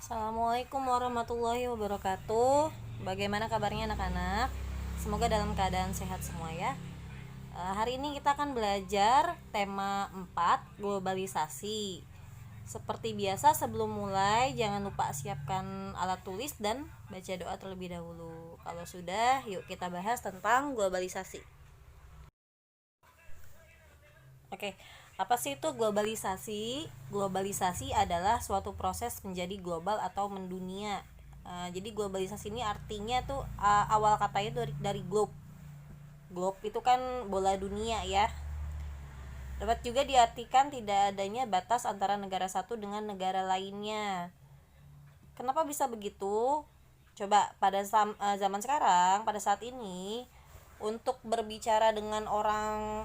Assalamualaikum warahmatullahi wabarakatuh. Bagaimana kabarnya anak-anak? Semoga dalam keadaan sehat semua ya. Hari ini kita akan belajar tema 4, globalisasi. Seperti biasa sebelum mulai jangan lupa siapkan alat tulis dan baca doa terlebih dahulu. Kalau sudah, yuk kita bahas tentang globalisasi. Oke, apa sih itu globalisasi? Globalisasi adalah suatu proses menjadi global atau mendunia. Jadi globalisasi ini artinya tuh awal katanya dari globe. Globe itu kan bola dunia ya. Dapat juga diartikan tidak adanya batas antara negara satu dengan negara lainnya. Kenapa bisa begitu? Coba pada zaman sekarang, pada saat ini, untuk berbicara dengan orang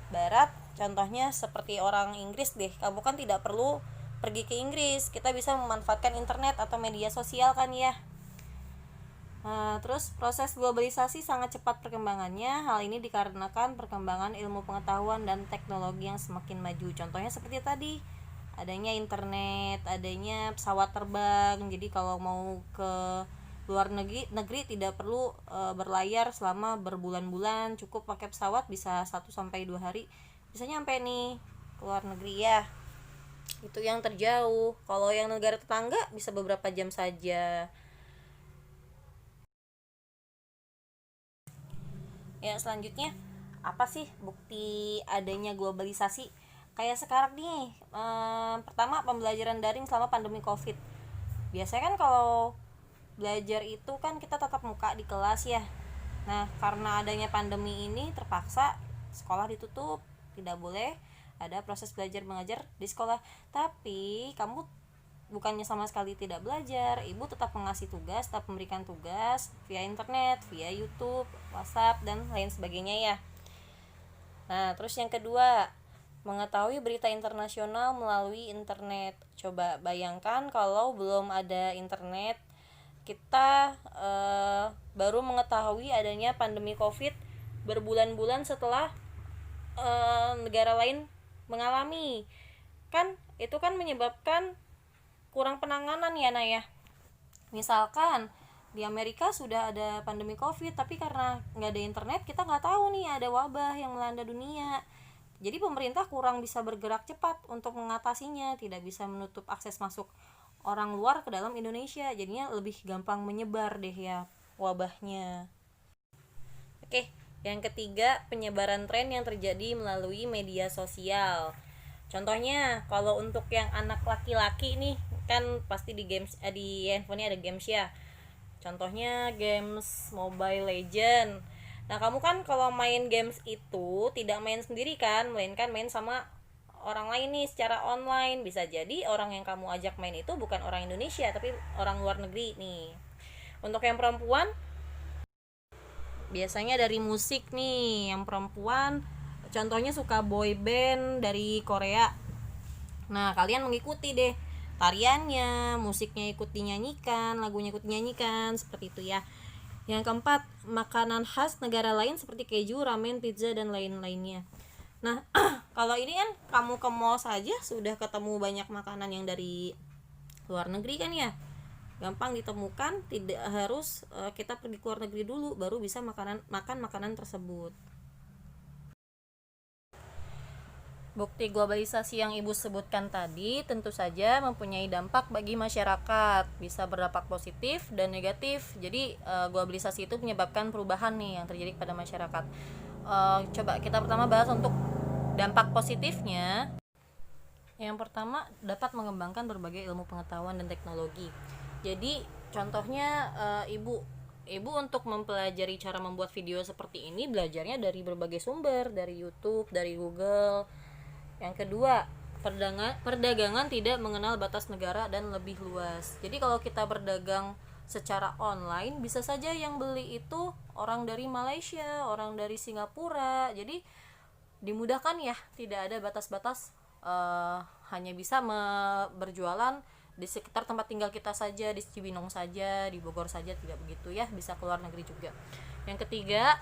barat, contohnya seperti orang Inggris deh, kamu kan tidak perlu pergi ke Inggris, kita bisa memanfaatkan internet atau media sosial kan ya. Terus proses globalisasi sangat cepat perkembangannya. Hal ini dikarenakan perkembangan ilmu pengetahuan dan teknologi yang semakin maju. Contohnya seperti tadi, adanya internet, adanya pesawat terbang. Jadi kalau mau ke luar negeri tidak perlu berlayar selama berbulan-bulan, cukup pakai pesawat bisa 1 sampai 2 hari bisa nyampe nih ke luar negeri ya. Itu yang terjauh. Kalau yang negara tetangga bisa beberapa jam saja. Ya, selanjutnya apa sih bukti adanya globalisasi? Kayak sekarang nih, pertama pembelajaran daring selama pandemi Covid. Biasanya kan kalau belajar itu kan kita tatap muka di kelas ya. Nah, karena adanya pandemi ini terpaksa sekolah ditutup, tidak boleh ada proses belajar mengajar di sekolah. Tapi kamu bukannya sama sekali tidak belajar, ibu tetap mengasih tugas, tetap memberikan tugas via internet, via YouTube, WhatsApp, dan lain sebagainya ya. Nah, terus yang kedua, mengetahui berita internasional melalui internet. Coba bayangkan kalau belum ada internet, kita baru mengetahui adanya pandemi COVID berbulan-bulan setelah negara lain mengalami. Kan itu kan menyebabkan kurang penanganan ya Naya. Misalkan di Amerika sudah ada pandemi COVID, tapi karena nggak ada internet kita nggak tahu nih ada wabah yang melanda dunia. Jadi pemerintah kurang bisa bergerak cepat untuk mengatasinya, tidak bisa menutup akses masuk orang luar ke dalam Indonesia, jadinya lebih gampang menyebar deh ya wabahnya. Oke, yang ketiga, penyebaran tren yang terjadi melalui media sosial. Contohnya, kalau untuk yang anak laki-laki nih, kan pasti di games di handphonenya ada games ya. Contohnya games Mobile Legend. Nah, kamu kan kalau main games itu tidak main sendiri kan, melainkan main sama orang lain nih secara online. Bisa jadi orang yang kamu ajak main itu bukan orang Indonesia, tapi orang luar negeri nih. Untuk yang perempuan, biasanya dari musik nih, yang perempuan contohnya suka boy band dari Korea. Nah, kalian mengikuti deh tariannya, musiknya ikut dinyanyikan, lagunya ikut dinyanyikan, seperti itu ya. Yang keempat, makanan khas negara lain seperti keju, ramen, pizza, dan lain-lainnya. Nah, kalau ini kan kamu ke mall saja sudah ketemu banyak makanan yang dari luar negeri kan ya. Gampang ditemukan, tidak harus kita pergi ke luar negeri dulu baru bisa makan makanan tersebut. Bukti globalisasi yang ibu sebutkan tadi tentu saja mempunyai dampak bagi masyarakat, bisa berdampak positif dan negatif. Jadi globalisasi itu menyebabkan perubahan nih yang terjadi pada masyarakat. Coba kita pertama bahas untuk dampak positifnya. Yang pertama, dapat mengembangkan berbagai ilmu pengetahuan dan teknologi. Jadi contohnya ibu untuk mempelajari cara membuat video seperti ini belajarnya dari berbagai sumber, dari YouTube, dari Google. Yang kedua, perdagangan tidak mengenal batas negara dan lebih luas. Jadi kalau kita berdagang secara online, bisa saja yang beli itu orang dari Malaysia, orang dari Singapura. Jadi dimudahkan ya, tidak ada batas-batas, hanya bisa berjualan di sekitar tempat tinggal kita saja, di Cibinong saja, di Bogor saja, tidak begitu ya, bisa keluar negeri juga. Yang ketiga,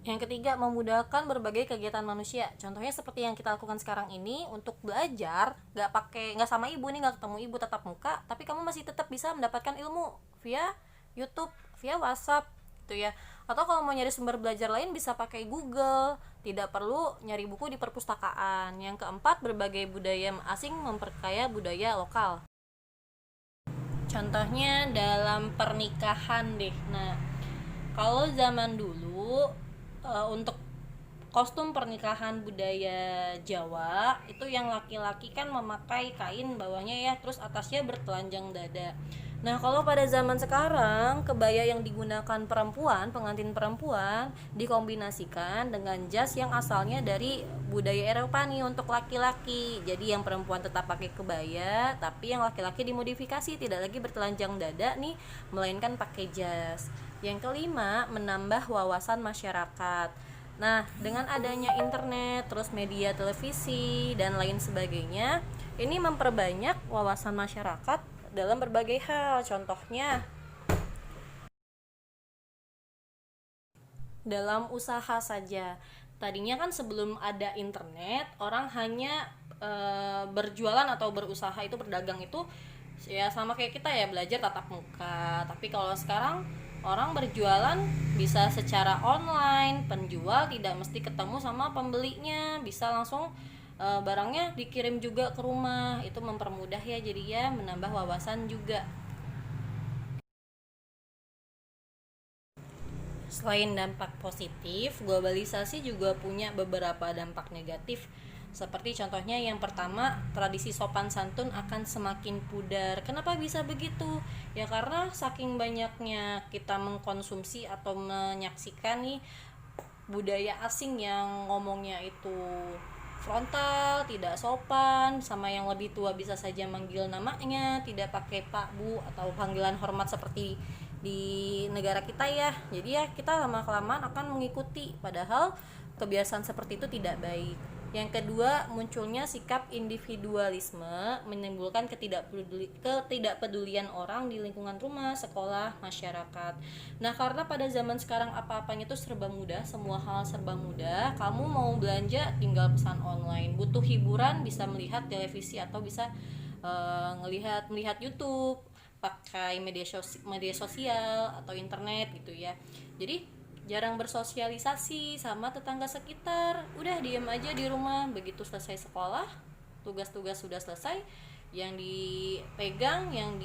Yang ketiga, memudahkan berbagai kegiatan manusia. Contohnya seperti yang kita lakukan sekarang ini, untuk belajar nggak sama ibu nih, nggak ketemu ibu tatap muka, tapi kamu masih tetap bisa mendapatkan ilmu via YouTube, via WhatsApp gitu ya. Atau kalau mau nyari sumber belajar lain bisa pakai Google, tidak perlu nyari buku di perpustakaan. Yang keempat, berbagai budaya asing memperkaya budaya lokal. Contohnya dalam pernikahan deh. Nah, kalau zaman dulu untuk kostum pernikahan budaya Jawa itu yang laki-laki kan memakai kain bawahnya ya, terus atasnya bertelanjang dada. Nah, kalau pada zaman sekarang kebaya yang digunakan perempuan, pengantin perempuan, dikombinasikan dengan jas yang asalnya dari budaya Eropa nih untuk laki-laki. Jadi yang perempuan tetap pakai kebaya, tapi yang laki-laki dimodifikasi, tidak lagi bertelanjang dada nih, melainkan pakai jas. Yang kelima, menambah wawasan masyarakat. Nah, dengan adanya internet, terus media televisi dan lain sebagainya, ini memperbanyak wawasan masyarakat dalam berbagai hal. Contohnya, dalam usaha saja. Tadinya kan sebelum ada internet, orang hanya berjualan atau berusaha itu, berdagang itu ya sama kayak kita ya, belajar tatap muka. Tapi kalau sekarang orang berjualan bisa secara online, penjual tidak mesti ketemu sama pembelinya, bisa langsung barangnya dikirim juga ke rumah. Itu mempermudah ya, jadi ya menambah wawasan juga. Selain dampak positif, globalisasi juga punya beberapa dampak negatif. Seperti contohnya yang pertama, tradisi sopan santun akan semakin pudar. Kenapa bisa begitu? Ya karena saking banyaknya kita mengkonsumsi atau menyaksikan nih budaya asing yang ngomongnya itu frontal, tidak sopan, sama yang lebih tua bisa saja manggil namanya, tidak pakai Pak, Bu, atau panggilan hormat seperti di negara kita ya. Jadi ya kita lama-kelamaan akan mengikuti, padahal kebiasaan seperti itu tidak baik. Yang kedua, munculnya sikap individualisme menimbulkan ketidakpedulian orang di lingkungan rumah, sekolah, masyarakat. Nah, karena pada zaman sekarang apa-apanya tuh serba mudah, semua hal serba mudah. Kamu mau belanja tinggal pesan online, butuh hiburan bisa melihat televisi atau bisa melihat YouTube, pakai media sosial atau internet gitu ya. Jadi jarang bersosialisasi sama tetangga sekitar, udah diem aja di rumah. Begitu selesai sekolah, tugas-tugas sudah selesai, yang dipegang, yang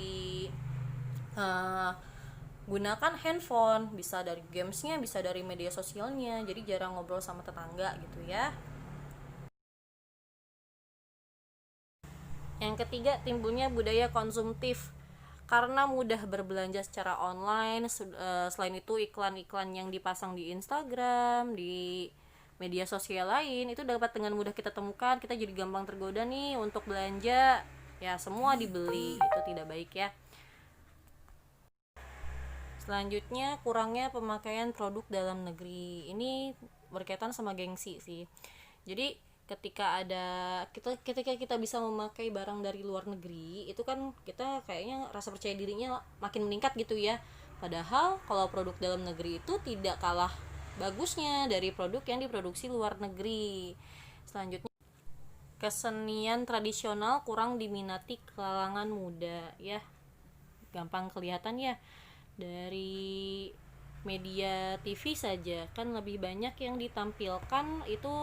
gunakan handphone, bisa dari gamesnya, bisa dari media sosialnya, jadi jarang ngobrol sama tetangga gitu ya. Yang ketiga, timbulnya budaya konsumtif. Karena mudah berbelanja secara online, selain itu iklan-iklan yang dipasang di Instagram, di media sosial lain, itu dapat dengan mudah kita temukan. Kita jadi gampang tergoda nih untuk belanja, ya semua dibeli, itu tidak baik ya. Selanjutnya, kurangnya pemakaian produk dalam negeri. Ini berkaitan sama gengsi sih. Jadi ketika kita bisa memakai barang dari luar negeri, itu kan kita kayaknya rasa percaya dirinya makin meningkat gitu ya. Padahal kalau produk dalam negeri itu tidak kalah bagusnya dari produk yang diproduksi luar negeri. Selanjutnya, kesenian tradisional kurang diminati kalangan muda ya. Gampang kelihatan ya dari media TV saja, kan lebih banyak yang ditampilkan itu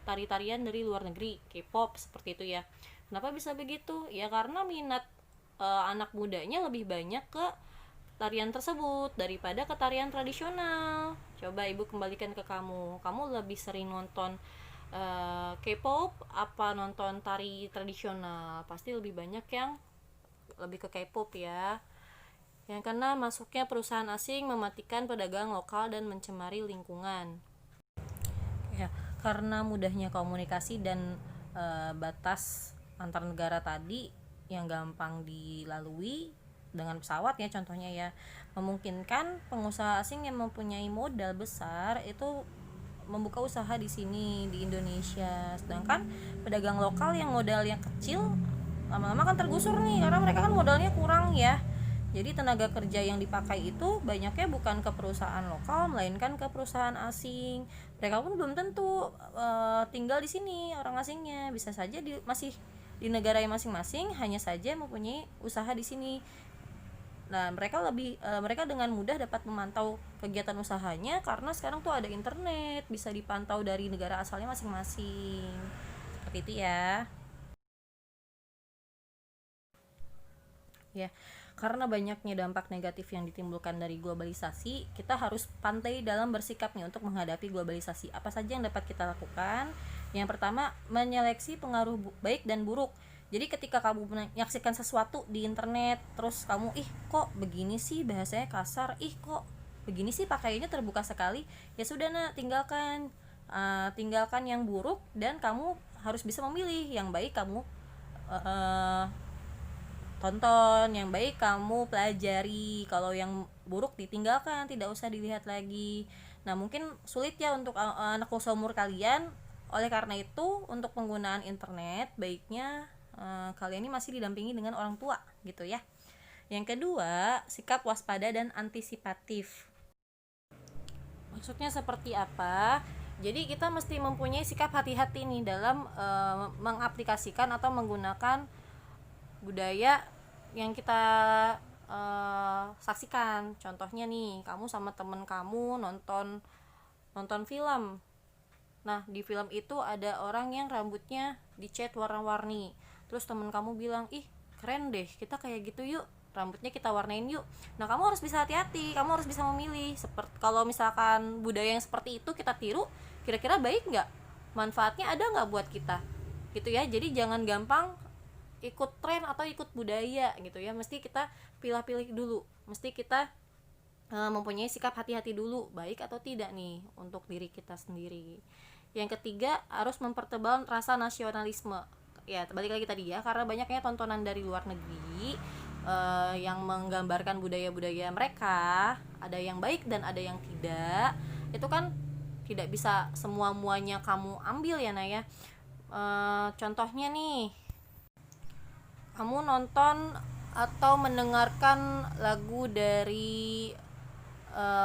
tari-tarian dari luar negeri, K-pop seperti itu ya. Kenapa bisa begitu? Ya karena minat anak mudanya lebih banyak ke tarian tersebut daripada ke tarian tradisional. Coba ibu kembalikan ke kamu lebih sering nonton K-pop apa nonton tari tradisional? Pasti lebih banyak yang lebih ke K-pop ya. Yang keenam, masuknya perusahaan asing mematikan pedagang lokal dan mencemari lingkungan. Ya, karena mudahnya komunikasi dan batas antar negara tadi yang gampang dilalui dengan pesawat ya contohnya ya, memungkinkan pengusaha asing yang mempunyai modal besar itu membuka usaha di sini di Indonesia, sedangkan pedagang lokal yang modalnya kecil lama-lama kan tergusur nih karena mereka kan modalnya kurang ya. Jadi tenaga kerja yang dipakai itu banyaknya bukan ke perusahaan lokal melainkan ke perusahaan asing. Mereka pun belum tentu tinggal di sini orang asingnya, bisa saja masih di negara yang masing-masing, hanya saja mempunyai usaha di sini. Nah, mereka dengan mudah dapat memantau kegiatan usahanya karena sekarang tuh ada internet, bisa dipantau dari negara asalnya masing-masing. Seperti itu ya. Ya, karena banyaknya dampak negatif yang ditimbulkan dari globalisasi, kita harus pandai dalam bersikap nih untuk menghadapi globalisasi. Apa saja yang dapat kita lakukan? Yang pertama, menyeleksi pengaruh baik dan buruk. Jadi ketika kamu menyaksikan sesuatu di internet, terus kamu, ih kok begini sih bahasanya kasar, ih kok begini sih pakaiannya terbuka sekali, ya sudah, nah tinggalkan. Tinggalkan yang buruk, dan kamu harus bisa memilih yang baik. Kamu uh, tonton, yang baik kamu pelajari, kalau yang buruk ditinggalkan, tidak usah dilihat lagi. Nah, mungkin sulit ya untuk anak usia umur kalian. Oleh karena itu, untuk penggunaan internet baiknya kalian ini masih didampingi dengan orang tua gitu ya. Yang kedua, sikap waspada dan antisipatif. Maksudnya seperti apa? Jadi kita mesti mempunyai sikap hati-hati nih dalam mengaplikasikan atau menggunakan budaya yang kita saksikan. Contohnya nih, kamu sama temen kamu nonton nonton film. Nah, di film itu ada orang yang rambutnya dicat warna-warni. Terus temen kamu bilang, ih keren deh, kita kayak gitu yuk, rambutnya kita warnain yuk. Nah, kamu harus bisa hati-hati, kamu harus bisa memilih. Seperti kalau misalkan budaya yang seperti itu kita tiru, kira-kira baik nggak? Manfaatnya ada nggak buat kita? Gitu ya. Jadi jangan gampang ikut tren atau ikut budaya gitu ya. Mesti kita pilih-pilih dulu, mesti kita mempunyai sikap hati-hati dulu, baik atau tidak nih untuk diri kita sendiri. Yang ketiga, harus mempertebal rasa nasionalisme. Ya, balik lagi tadi ya, karena banyaknya tontonan dari luar negeri yang menggambarkan budaya-budaya mereka, ada yang baik dan ada yang tidak. Itu kan tidak bisa semua-muanya kamu ambil ya, Naya. Contohnya nih, kamu nonton atau mendengarkan lagu dari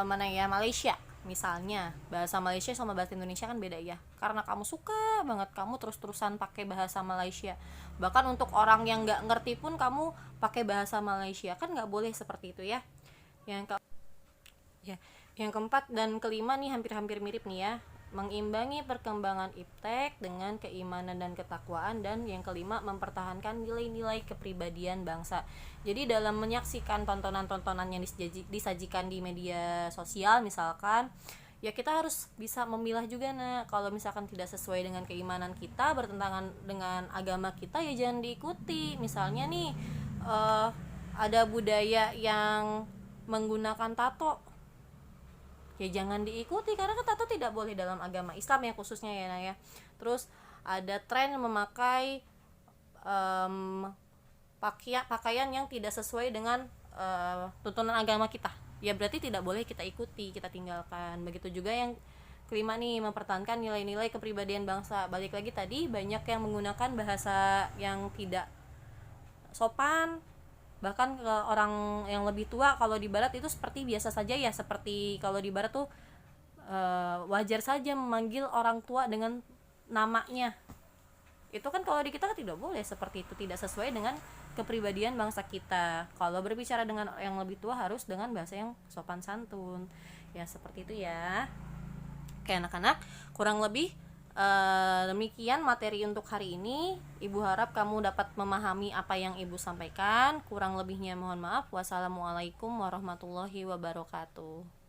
mana ya, Malaysia misalnya. Bahasa Malaysia sama bahasa Indonesia kan beda ya, karena kamu suka banget, kamu terus-terusan pakai bahasa Malaysia. Bahkan untuk orang yang nggak ngerti pun kamu pakai bahasa Malaysia, kan nggak boleh seperti itu ya. Ya, yang keempat dan kelima nih hampir-hampir mirip nih ya, mengimbangi perkembangan iptek dengan keimanan dan ketakwaan. Dan yang kelima, mempertahankan nilai-nilai kepribadian bangsa. Jadi dalam menyaksikan tontonan-tontonan yang disajikan di media sosial misalkan, ya kita harus bisa memilah juga. Nah, kalau misalkan tidak sesuai dengan keimanan kita, bertentangan dengan agama kita, ya jangan diikuti. Misalnya nih ada budaya yang menggunakan tato, ya jangan diikuti, karena kan tato tidak boleh dalam agama Islam ya khususnya ya, Naya. Terus ada tren memakai pakaian yang tidak sesuai dengan tuntunan agama kita, ya berarti tidak boleh kita ikuti, kita tinggalkan. Begitu juga yang kelima nih, mempertahankan nilai-nilai kepribadian bangsa. Balik lagi tadi, banyak yang menggunakan bahasa yang tidak sopan, bahkan ke orang yang lebih tua. Kalau di barat itu seperti biasa saja ya, seperti kalau di barat tuh wajar saja memanggil orang tua dengan namanya. Itu kan kalau di kita kan tidak boleh seperti itu, tidak sesuai dengan kepribadian bangsa kita. Kalau berbicara dengan yang lebih tua harus dengan bahasa yang sopan santun, ya seperti itu ya. Oke anak-anak, kurang lebih demikian materi untuk hari ini. Ibu harap kamu dapat memahami apa yang ibu sampaikan. Kurang lebihnya mohon maaf. Wassalamualaikum warahmatullahi wabarakatuh.